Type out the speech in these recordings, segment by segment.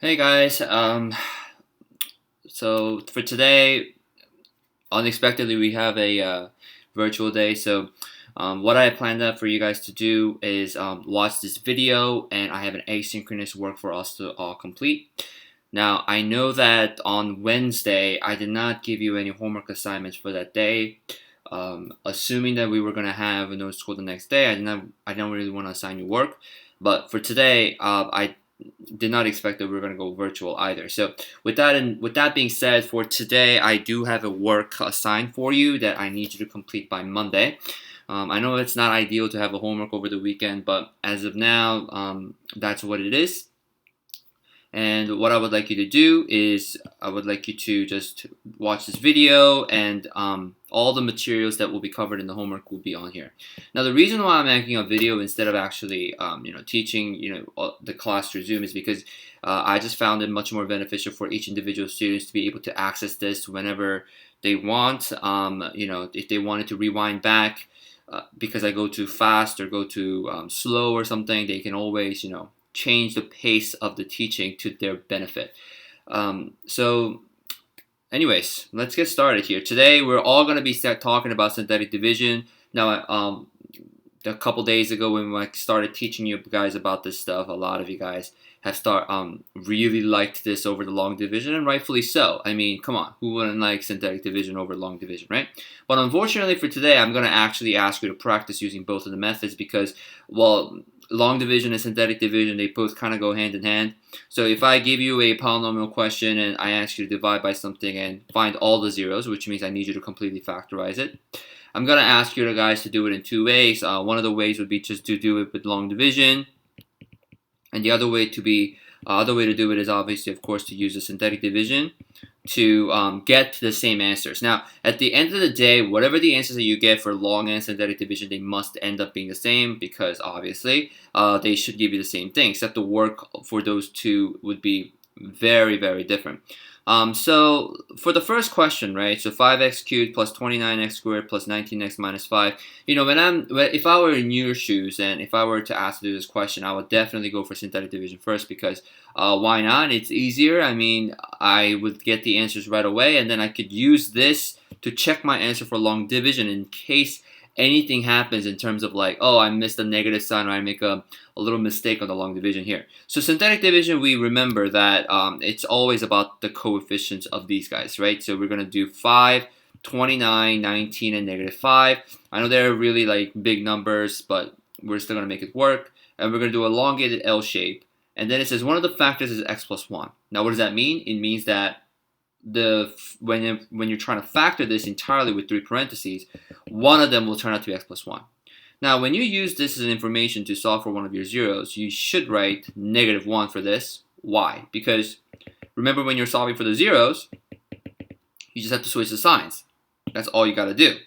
Hey guys, so for today, unexpectedly we have a virtual day. What I planned out for you guys to do is watch this video, and I have an asynchronous work for us to all complete. Now, I know that on Wednesday I did not give you any homework assignments for that day. Assuming that we were gonna have no school the next day, I don't really want to assign you work. But for today, I did not expect that we were going to go virtual either. So with that being said, for today I do have a work assigned for you that I need you to complete by Monday. I know it's not ideal to have a homework over the weekend, but as of now, that's what it is. And what I would like you to do is I would like you to just watch this video, and all the materials that will be covered in the homework will be on here. Now, the reason why I'm making a video instead of actually teaching the class through Zoom is because I just found it much more beneficial for each individual students to be able to access this whenever they want. If they wanted to rewind back because I go too fast or go too slow or something, they can always change the pace of the teaching to their benefit. Anyways, let's get started here. Today, we're all going to be talking about synthetic division. Now, a couple days ago when I started teaching you guys about this stuff, a lot of you guys have really liked this over the long division, and rightfully so. I mean, come on, who wouldn't like synthetic division over long division, right? But unfortunately for today, I'm going to actually ask you to practice using both of the methods because, well, long division and synthetic division, they both kind of go hand in hand. So if I give you a polynomial question and I ask you to divide by something and find all the zeros, which means I need you to completely factorize it, I'm going to ask you guys to do it in two ways. One of the ways would be just to do it with long division, and the other way to do it is obviously, of course, to use the synthetic division to get the same answers. Now, at the end of the day, whatever the answers that you get for long and synthetic division, they must end up being the same because obviously they should give you the same thing, except the work for those two would be very, very different. So for the first question, right? So 5x cubed plus 29x squared plus 19x minus 5. If I were in your shoes and if I were to ask to do this question, I would definitely go for synthetic division first because why not? It's easier. I mean, I would get the answers right away, and then I could use this to check my answer for long division in case anything happens in terms of like, oh, I missed a negative sign or I make a little mistake on the long division here. So synthetic division, we remember that it's always about the coefficients of these guys, right? So we're going to do 5, 29, 19, and negative 5. I know they're really like big numbers, but we're still going to make it work. And we're going to do an elongated L shape. And then it says one of the factors is x plus 1. Now, what does that mean? It means that when you're trying to factor this entirely with three parentheses, one of them will turn out to be x plus 1. Now, when you use this as an information to solve for one of your zeros, you should write negative 1 for this. Why? Because remember, when you're solving for the zeros, you just have to switch the signs. That's all you got to do.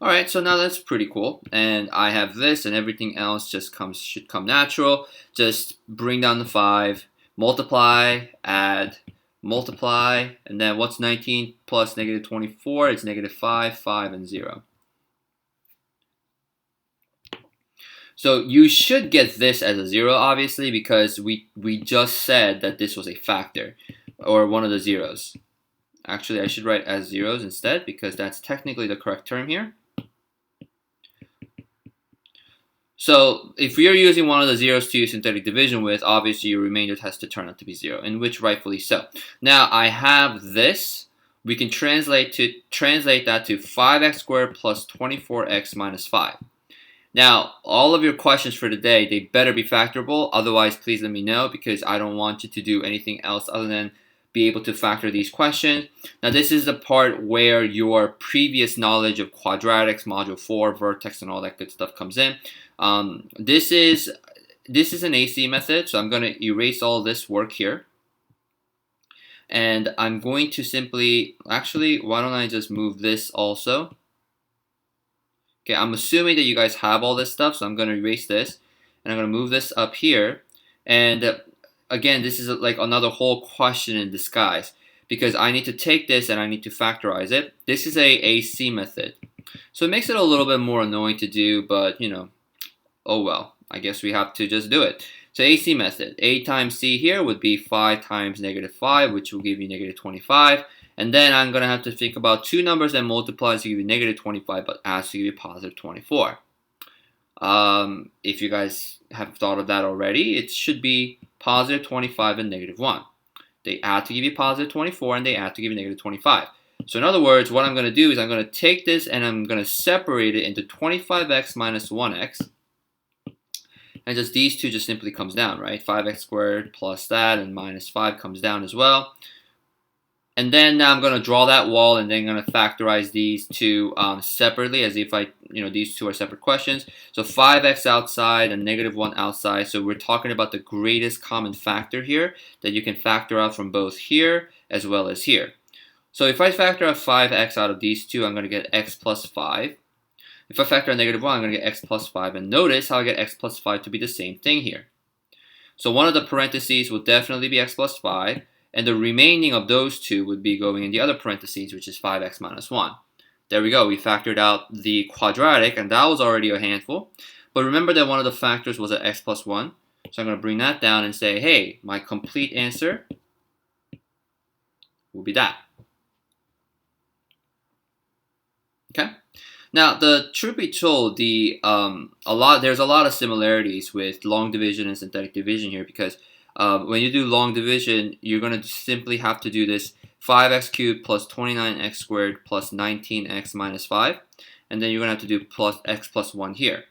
All right, so now that's pretty cool. And I have this, and everything else just should come natural. Just bring down the 5, multiply, add, multiply, and then what's 19 plus negative 24? It's negative 5, 5, and 0. So you should get this as a 0, obviously, because we just said that this was a factor, or one of the zeros. Actually, I should write as zeros instead, because that's technically the correct term here. So if you're using one of the zeros to use synthetic division with, obviously your remainder has to turn out to be 0, and which rightfully so. Now I have this. We can translate that to 5x squared plus 24x minus 5. Now, all of your questions for today, they better be factorable. Otherwise, please let me know because I don't want you to do anything else other than be able to factor these questions. Now, this is the part where your previous knowledge of quadratics, module 4, vertex, and all that good stuff comes in. This is an AC method, so I'm going to erase all this work here. And I'm going to simply, actually, why don't I just move this also? Okay, I'm assuming that you guys have all this stuff, so I'm going to erase this. And I'm going to move this up here. And again, this is like another whole question in disguise because I need to take this and I need to factorize it. This is a AC method. So it makes it a little bit more annoying to do, but oh well, I guess we have to just do it. So AC method, A times C here would be 5 times negative 5, which will give you negative 25. And then I'm going to have to think about two numbers that multiply to give you negative 25, but adds to give you positive 24. If you guys have thought of that already, it should be positive 25 and negative 1. They add to give you positive 24, and they add to give you negative 25. So in other words, what I'm going to do is I'm going to take this and I'm going to separate it into 25x minus 1x. And just these two just simply comes down, right? 5x squared plus that and minus 5 comes down as well. And then now I'm going to draw that wall and then I'm going to factorize these two separately as if these two are separate questions. So 5x outside and negative 1 outside. So we're talking about the greatest common factor here that you can factor out from both here as well as here. So if I factor out 5x out of these two, I'm going to get x plus 5. If I factor out negative 1, I'm going to get x plus 5. And notice how I get x plus 5 to be the same thing here. So one of the parentheses will definitely be x plus 5. And the remaining of those two would be going in the other parentheses, which is 5x minus 1. There we go. We factored out the quadratic, and that was already a handful. But remember that one of the factors was at x plus 1. So I'm going to bring that down and say, hey, my complete answer will be that. Okay? Now, the truth be told, there's a lot of similarities with long division and synthetic division here because when you do long division, you're going to simply have to do this 5x cubed plus 29x squared plus 19x minus 5. And then you're going to have to do plus x plus 1 here.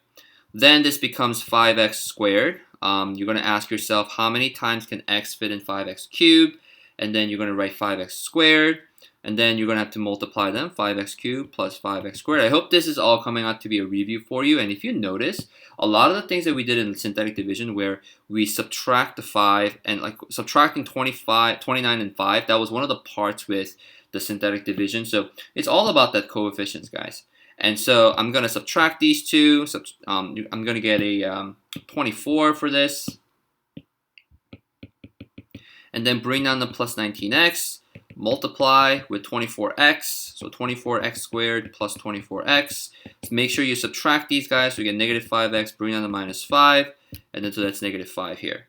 Then this becomes 5x squared. You're going to ask yourself how many times can x fit in 5x cubed. And then you're going to write 5x squared. And then you're going to have to multiply them, 5x cubed plus 5x squared. I hope this is all coming out to be a review for you. And if you notice, a lot of the things that we did in synthetic division where we subtract the 5 and like subtracting 29 and 5, that was one of the parts with the synthetic division. So it's all about that coefficients, guys. And so I'm going to subtract these two. I'm going to get a 24 for this. And then bring down the plus 19x. Multiply with 24x, so 24x squared plus 24x. So make sure you subtract these guys, so you get negative 5x, bring down the minus 5, and then so that's negative 5 here.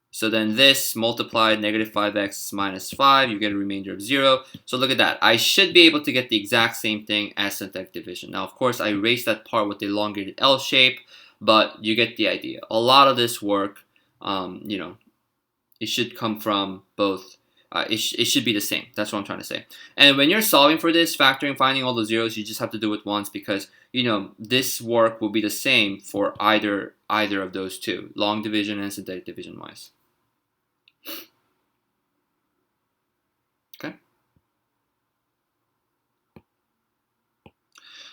So then this multiplied negative 5x minus 5, you get a remainder of 0. So look at that. I should be able to get the exact same thing as synthetic division. Now, of course, I erased that part with the elongated L shape, but you get the idea. A lot of this work, it should come from both. It should be the same. That's what I'm trying to say. And when you're solving for this, factoring, finding all the zeros, you just have to do it once because, this work will be the same for either of those two, long division and synthetic division wise. Okay.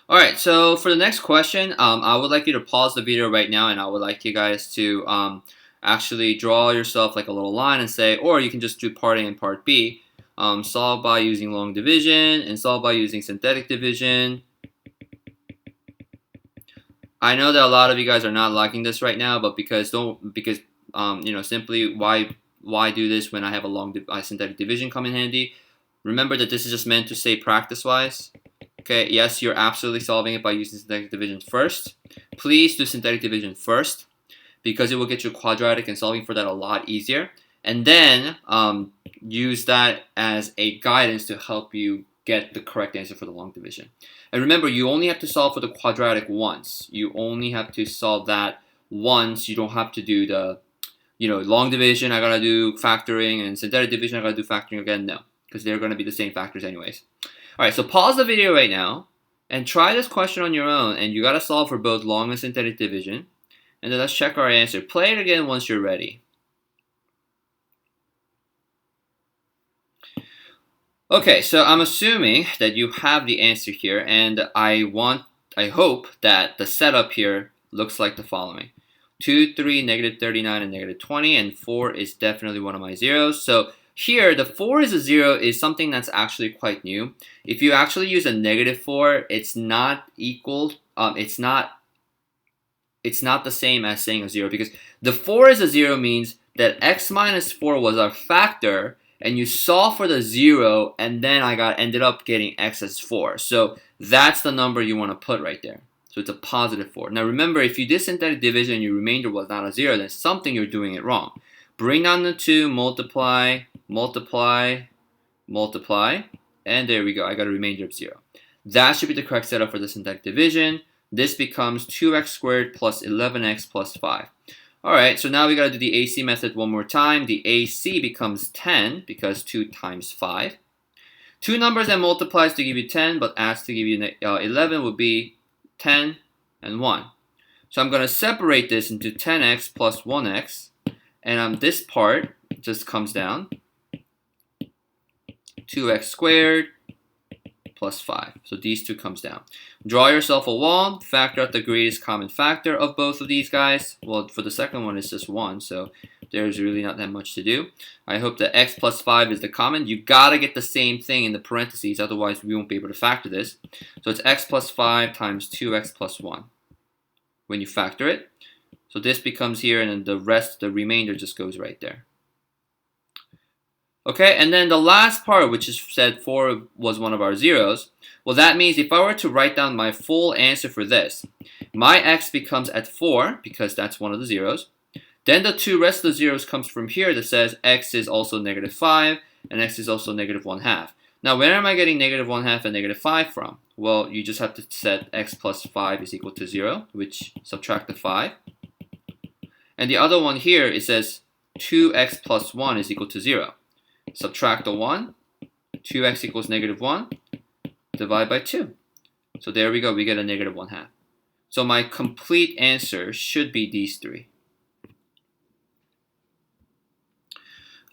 All right, so for the next question, I would like you to pause the video right now and I would like you guys to actually draw yourself like a little line and say, or you can just do part A and part B. Solve by using long division and solve by using synthetic division. I know that a lot of you guys are not liking this right now, but simply why do this when I have a synthetic division come in handy? Remember that this is just meant to say practice-wise. Okay, yes, you're absolutely solving it by using synthetic division first. Please do synthetic division first, because it will get you quadratic and solving for that a lot easier. And then use that as a guidance to help you get the correct answer for the long division. And remember, you only have to solve for the quadratic once. You only have to solve that once. You don't have to do the, long division, I gotta do factoring, and synthetic division, I gotta do factoring again. No, because they're gonna be the same factors anyways. All right, so pause the video right now and try this question on your own. And you gotta solve for both long and synthetic division. And then let's check our answer. Play it again once you're ready. Okay, so I'm assuming that you have the answer here, and I hope that the setup here looks like the following. 2, 3, negative 39, and negative 20, and 4 is definitely one of my zeros. So here, the 4 is a 0 is something that's actually quite new. If you actually use a negative 4, it's not equal, it's not the same as saying a 0, because the 4 is a 0 means that x minus 4 was our factor, and you solve for the 0, and then I ended up getting x as 4. So that's the number you want to put right there. So it's a positive 4. Now remember, if you did synthetic division and your remainder was not a 0, then something you're doing it wrong. Bring down the 2, multiply, multiply, multiply, and there we go. I got a remainder of 0. That should be the correct setup for the synthetic division. This becomes 2x squared plus 11x plus 5. Alright, so now we got to do the AC method one more time. The AC becomes 10 because 2 times 5. Two numbers that multiplies to give you 10 but adds to give you 11 would be 10 and 1. So I'm going to separate this into 10x plus 1x, and this part just comes down. 2x squared plus 5. So these two comes down. Draw yourself a wall, factor out the greatest common factor of both of these guys. Well, for the second one, it's just 1, so there's really not that much to do. I hope that x plus 5 is the common. You gotta get the same thing in the parentheses, otherwise we won't be able to factor this. So it's x plus 5 times 2x plus 1 when you factor it. So this becomes here, and then the rest, the remainder, just goes right there. Okay, and then the last part, which is said 4 was one of our zeros, well, that means if I were to write down my full answer for this, my x becomes at 4, because that's one of the zeros. Then the two rest of the zeros comes from here that says x is also negative 5, and x is also negative 1/2. Now, where am I getting negative 1/2 and negative 5 from? Well, you just have to set x plus 5 is equal to 0, which subtract the 5. And the other one here, it says 2x plus 1 is equal to 0. Subtract the 1, 2x equals negative 1, divide by 2. So there we go, we get a negative 1/2. So my complete answer should be these three.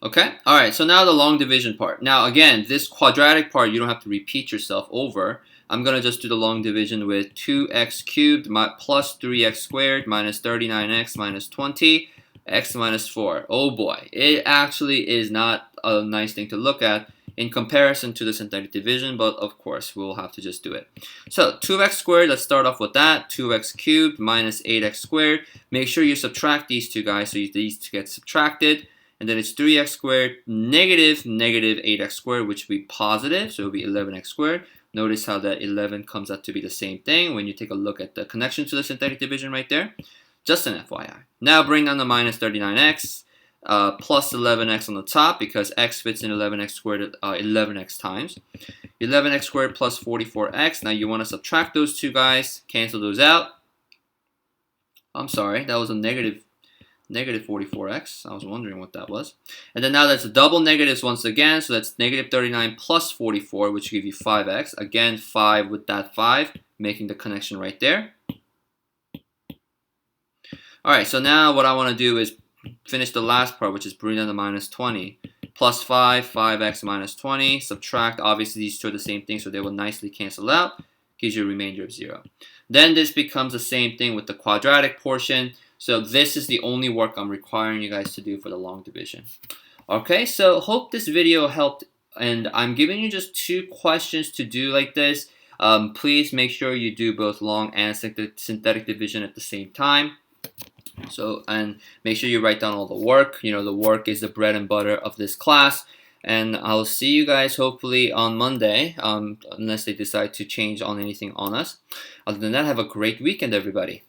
Okay, alright, so now the long division part. Now again, this quadratic part, you don't have to repeat yourself over. I'm going to just do the long division with 2x cubed plus 3x squared minus 39x minus 20. X minus 4. Oh boy, it actually is not a nice thing to look at in comparison to the synthetic division, but of course we'll have to just do it. So 2x squared, let's start off with that. 2x cubed minus 8x squared. Make sure you subtract these two guys so these two get subtracted. And then it's 3x squared negative 8x squared, which will be positive, so it will be 11x squared. Notice how that 11 comes out to be the same thing when you take a look at the connection to the synthetic division right there. Just an FYI. Now bring down the minus 39x plus 11x on the top, because x fits in 11x squared 11x times. 11x squared plus 44x. Now you want to subtract those two guys, cancel those out. I'm sorry, that was a negative 44x. I was wondering what that was. And then now that's a double negatives once again, so that's negative 39 plus 44, which will give you 5x. Again, 5 with that 5, making the connection right there. Alright, so now what I want to do is finish the last part, which is bring down the minus 20. Plus 5, 5x minus 20. Subtract, obviously these two are the same thing, so they will nicely cancel out. Gives you a remainder of 0. Then this becomes the same thing with the quadratic portion. So this is the only work I'm requiring you guys to do for the long division. Okay, so hope this video helped, and I'm giving you just 2 questions to do like this. Please make sure you do both long and synthetic division at the same time. So, and make sure you write down all the work. You know, the work is the bread and butter of this class. And I'll see you guys hopefully on Monday, unless they decide to change on anything on us. Other than that, have a great weekend, everybody.